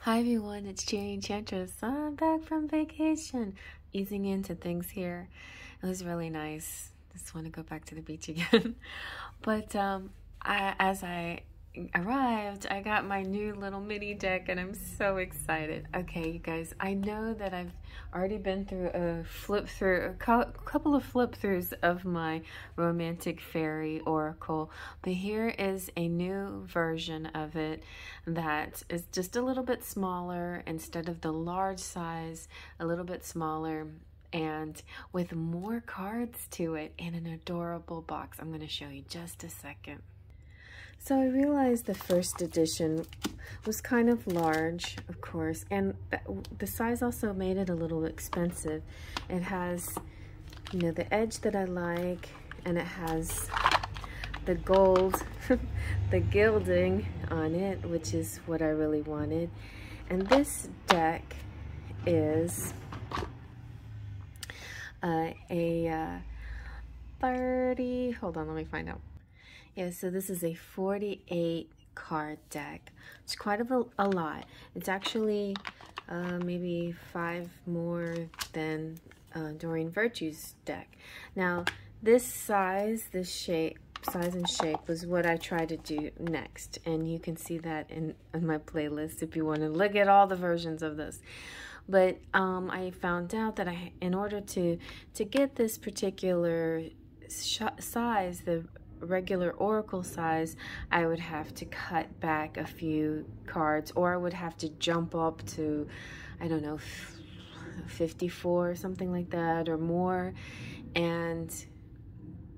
Hi everyone, it's Enchantress. I'm back from vacation, easing into things here. It was really nice. Just want to go back to the beach again. But as I arrived, I got my new little mini deck and I'm so excited. Okay, you guys, I know that I've already been through a couple of flip throughs of my Romantic Faery Oracle, but here is a new version of it that is just a little bit smaller instead of the large size, a little bit smaller, and with more cards to it in an adorable box. I'm going to show you just a second. So I realized the first edition was kind of large, of course, and the size also made it a little expensive. It has, you know, the edge that I like, and it has the gold, the gilding on it, which is what I really wanted. And this deck is a 30, hold on, let me find out. Yeah, so this is a 48 card deck. It's quite a lot. It's actually maybe 5 more than Doreen Virtue's deck. Now, this size, size and shape was what I tried to do next. And you can see that in my playlist if you want to look at all the versions of this. But I found out that in order to get this particular size, the regular oracle size, I would have to cut back a few cards, or I would have to jump up to, I don't know, 54 or something like that, or more. And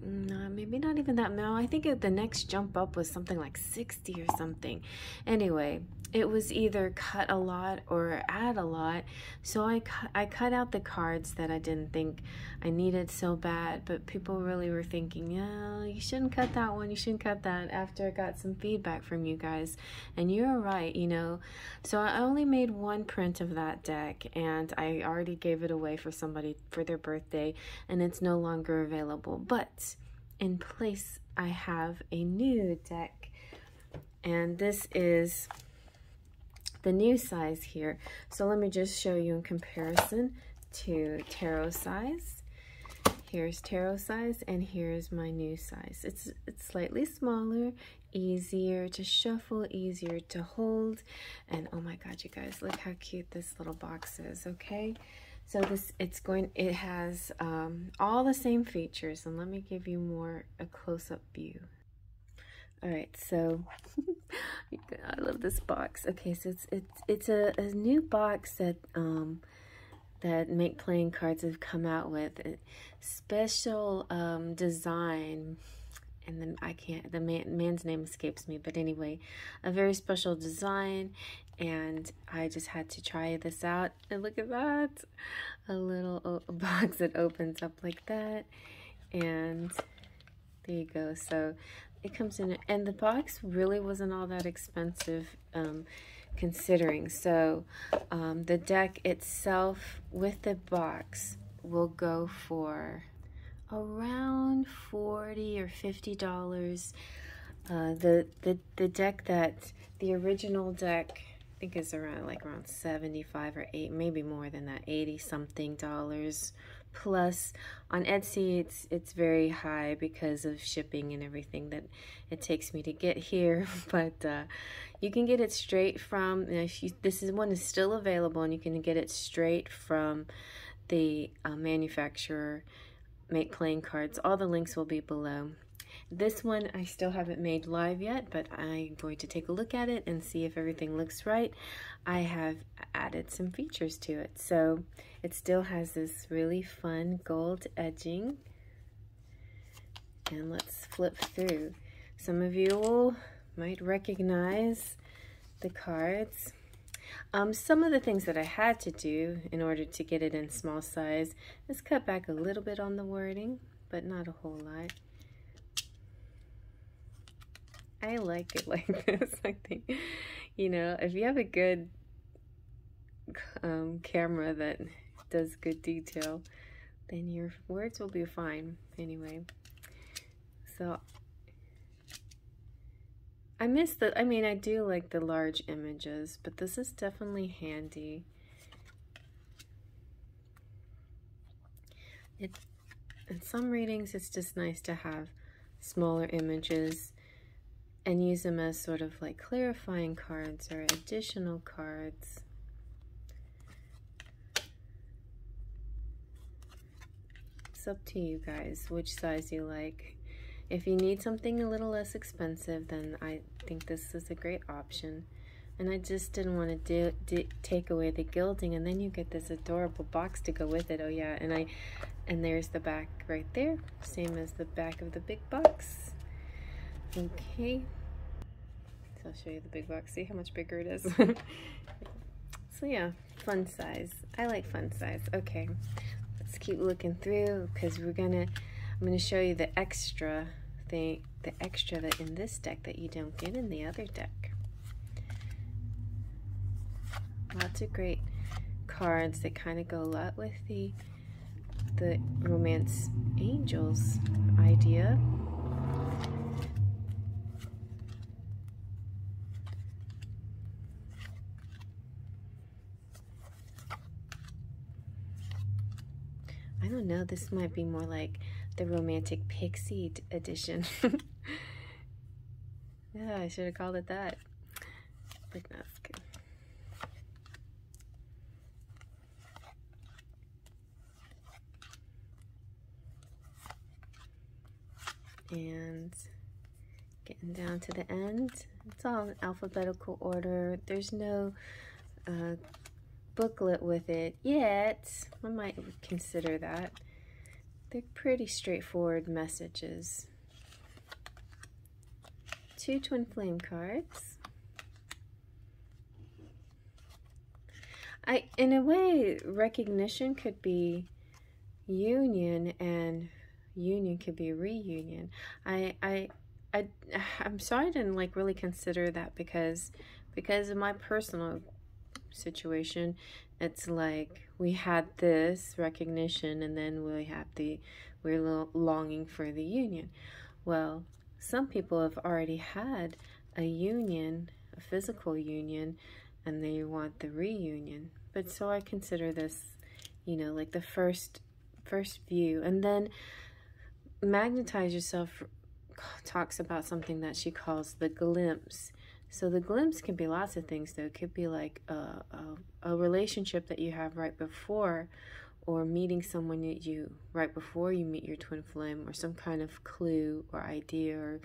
maybe not even that. No, I think the next jump up was something like 60 or something. Anyway, it was either cut a lot or add a lot. So I cut out the cards that I didn't think I needed so bad, but people really were thinking, yeah, you shouldn't cut that one, you shouldn't cut that, after I got some feedback from you guys. And you're right, you know. So I only made one print of that deck, and I already gave it away for somebody for their birthday, and it's no longer available. But in place, I have a new deck, and this is the new size here. So let me just show you in comparison to tarot size. Here's tarot size, and here's my new size. It's slightly smaller, easier to shuffle, easier to hold, and oh my god, you guys, look how cute this little box is. Okay, so it has all the same features, and let me give you a close-up view. All right, so I love this box. Okay, so it's a new box that Make Playing Cards have come out with. A special design, and then the man's name escapes me, but anyway, a very special design, and I just had to try this out. And look at that, a little box that opens up like that, and there you go. So it comes in, and the box really wasn't all that expensive, considering. So the deck itself with the box will go for around $40 or $50. The deck the original deck, I think is around 75 or 8, maybe more than that, 80 something dollars. Plus on Etsy it's very high because of shipping and everything that it takes me to get here. But you can get it straight from, this one is still available, and you can get it straight from the manufacturer, Make Playing Cards. All the links will be below. This one I still haven't made live yet, but I'm going to take a look at it and see if everything looks right. I have added some features to it. So it still has this really fun gold edging. And let's flip through. Some of you might recognize the cards. Some of the things that I had to do in order to get it in small size is cut back a little bit on the wording, but not a whole lot. I like it like this. I think, you know, if you have a good camera that does good detail, then your words will be fine. Anyway, so I miss the, I mean, I do like the large images, but this is definitely handy. In some readings, it's just nice to have smaller images and use them as sort of like clarifying cards or additional cards. It's up to you guys which size you like. If you need something a little less expensive, then I think this is a great option. And I just didn't want to take away the gilding, and then you get this adorable box to go with it. Oh yeah, and there's the back right there, same as the back of the big box. Okay, so I'll show you the big box. See how much bigger it is? So yeah, fun size. I like fun size. Okay, let's keep looking through, because I'm gonna show you the extra thing, the extra that in this deck that you don't get in the other deck. Lots of great cards that kind of go a lot with the Romance Angels idea. I don't know, this might be more like the Romantic Pixie edition. Yeah, I should have called it that. But that's good. And getting down to the end, it's all in alphabetical order. There's no booklet with it yet. I might consider that. They're pretty straightforward messages. 2 twin flame cards. In a way, recognition could be union, and union could be reunion. I'm sorry I didn't like really consider that, because of my personal situation. It's like we had this recognition, and then we're longing for the union. Well, some people have already had a union, a physical union, and they want the reunion. But so I consider this, you know, like the first view. And then Magnetize Yourself talks about something that she calls the glimpse. So the glimpse can be lots of things, though. It could be like a relationship that you have right before, or meeting someone that you right before you meet your twin flame, or some kind of clue or idea, or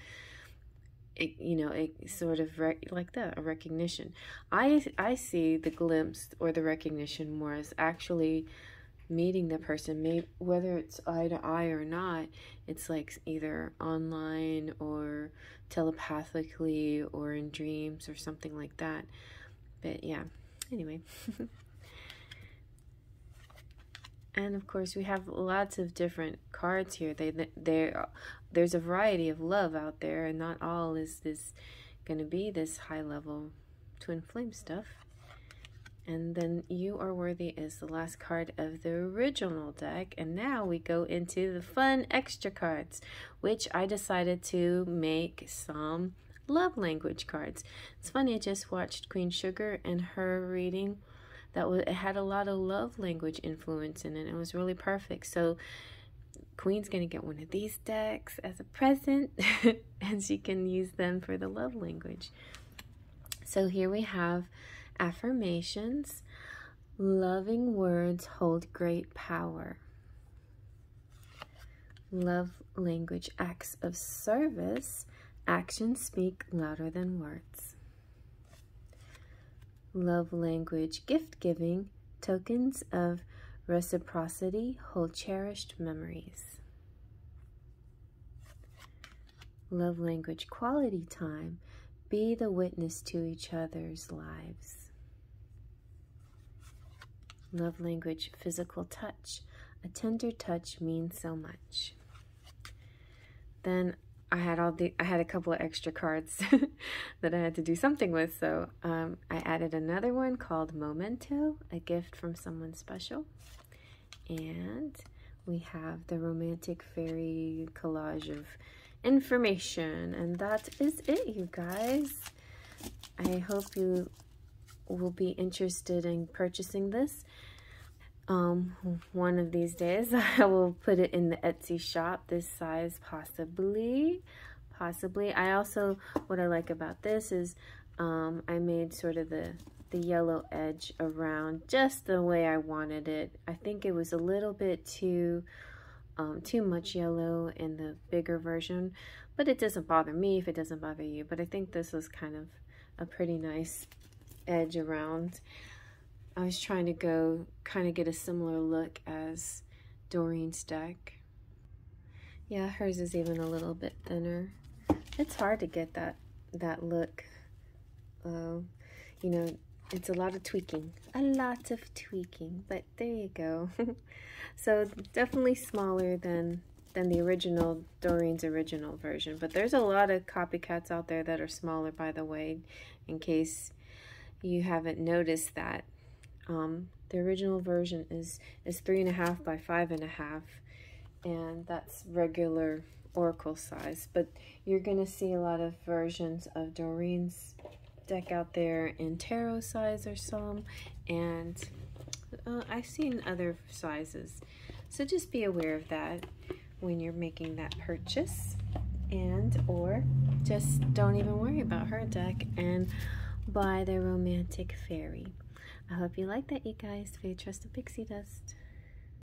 it sort of like that, a recognition. I see the glimpse or the recognition more as actually meeting the person, maybe whether it's eye to eye or not. It's like either online or telepathically or in dreams or something like that. But yeah, anyway. And of course we have lots of different cards here. There's a variety of love out there, and not all is this gonna be this high level twin flame stuff. And then You Are Worthy is the last card of the original deck. And now we go into the fun extra cards, which I decided to make some love language cards. It's funny, I just watched Queen Sugar and her reading. It had a lot of love language influence in it. It was really perfect. So Queen's going to get one of these decks as a present, and she can use them for the love language. So here we have affirmations. Loving words hold great power. Love language, acts of service. Actions speak louder than words. Love language, gift giving. Tokens of reciprocity hold cherished memories. Love language, quality time. Be the witness to each other's lives. Love language, physical touch. A tender touch means so much. Then I had a couple of extra cards that I had to do something with, so I added another one called Memento, a gift from someone special. And we have the Romantic Fairy collage of information. And that is it, you guys. I hope you will be interested in purchasing this. One of these days I will put it in the Etsy shop, this size, possibly. I also, what I like about this is I made sort of the yellow edge around just the way I wanted it. I think it was a little bit too much yellow in the bigger version, but it doesn't bother me if it doesn't bother you. But I think this was kind of a pretty nice edge around. I was trying to go kind of get a similar look as Doreen's deck. Yeah, hers is even a little bit thinner. It's hard to get that look. You know, it's a lot of tweaking, but there you go. So definitely smaller than the original, Doreen's original version. But there's a lot of copycats out there that are smaller, by the way, in case you haven't noticed that. The original version is 3.5 by 5.5, and that's regular Oracle size. But you're gonna see a lot of versions of Doreen's deck out there in tarot size or some, and I've seen other sizes. So just be aware of that when you're making that purchase, and or just don't even worry about her deck and buy the Romantic Faery. I hope you like that, you guys. For your trusted pixie dust.